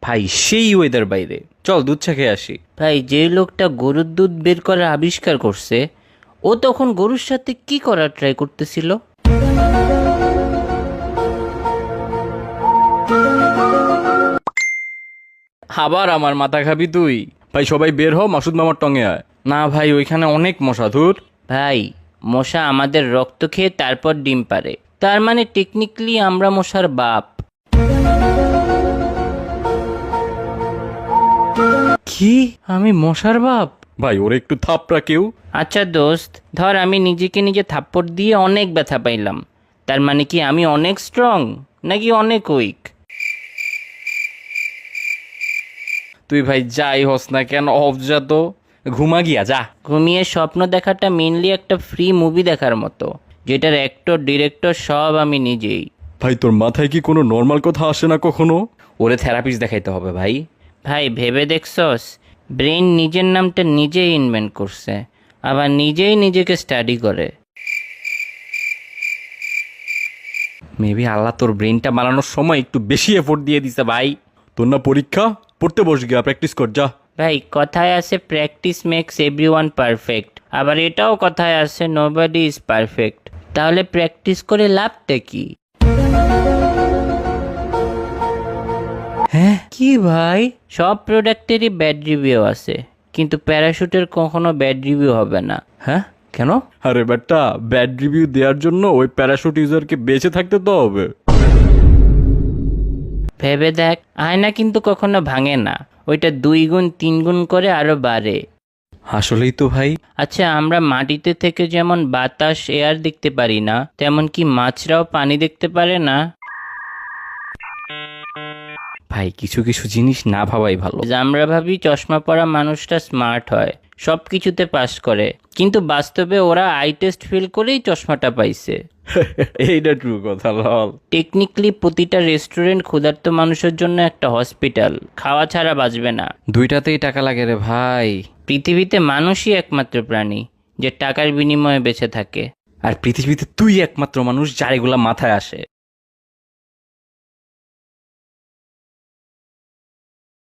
ভাই সেই ওয়েদার বাইরে, চল দুধ চা খেয়ে আসি। ভাই যে লোকটা গরুর দুধ বের করার আবিষ্কার করছে, ও তখন গরুর সাথে কি করার ট্রাই করতেছিল? আবার আমার মাথা খাবি তুই? ভাই সবাই বের হ, মাসুদ মামার টঙে আয়। না ভাই, ওইখানে অনেক মশা। ধুর। ভাই মশা আমাদের রক্ত খেয়ে তারপর ডিম পারে, তার মানে টেকনিক্যালি আমরা মশার বাপ। কি? আমি মশার বাপ? ভাই ওরে একটু থাপড়া কেউ। আচ্ছা দোস্ত, ধর আমি নিজেকে নিজে থাপ্পড় দিয়ে অনেক ব্যথা পাইলাম, তার মানে কি আমি অনেক স্ট্রং নাকি অনেক উইক? তুই ভাই যাই হস না কেন, অফ যা তো, ঘুমা গিয়া যা। ঘুমিয়ে স্বপ্ন দেখাটা মেনলি একটা ফ্রি মুভি দেখার মতো, যেটার অ্যাক্টর ডিরেক্টর সব আমি নিজেই। ভাই তোর মাথায় কি কোনো নর্মাল কথা আসে না কখনো? ওরে থেরাপিস্ট দেখাইতে হবে ভাই। ভাই ভেবে দেখছস, ব্রেন নিজের নামটা নিজেই ইনভেন্ট করছে, আবার নিজেই নিজেকে স্টাডি করে। মেবি আল্লাহ তোর ব্রেনটা বানানোর সময় একটু বেশি এফোর্ট দিয়ে দিছে ভাই। তোর না পরীক্ষা, পড়তে বস গিয়া, প্র্যাকটিস কর যা। ভাই কথায় আছে প্র্যাকটিস মেক্স এভরিওয়ান পারফেক্ট, আবার এটাও কথায় আছে নোবডি ইজ পারফেক্ট। তাহলে প্র্যাকটিস করে লাভটা কি? হ্যাঁ কি ভাই, সব প্রোডাক্টেরই ব্যাড রিভিউ আছে, কিন্তু প্যারাশুটের কখনো ব্যাড রিভিউ হবে না। হ্যাঁ, কেন? আরে বেটা, ব্যাড রিভিউ দেওয়ার জন্য ওই প্যারাশুট ইউজারকে বেঁচে থাকতে তো হবে। ভেবে দেখ, আয়না কিন্তু কখনো ভাঙে না, ওইটা 2 গুণ 3 গুণ করে আরো বাড়ে। আসলেই তো ভাই। আচ্ছা, আমরা মাটিতে থেকে যেমন বাতাস এয়ার দেখতে পারি না, তেমন কি মাছরাও পানি দেখতে পারে না? ভাই কিছু কিছু জিনিস না ভাবাই ভালো। আমরা ভাবি চশমা পরা মানুষটা স্মার্ট হয়, সব কিছুতে পাস করে, কিন্তু বাস্তবে ওরা আই টেস্ট ফেল করেই চশমাটা পাইছে। এইটা ট্রু কথা লল। টেকনিক্যালি প্রতিটা রেস্টুরেন্ট ক্ষুধার্ত মানুষের জন্য একটা হসপিটাল, খাওয়া ছাড়া বাঁচবে না। দুইটাতেই টাকা লাগে রে ভাই। পৃথিবীতে মানুষই একমাত্র প্রাণী যে টাকার বিনিময়ে বেঁচে থাকে। আর পৃথিবীতে তুই একমাত্র মানুষ যার এগুলা মাথায় আসে।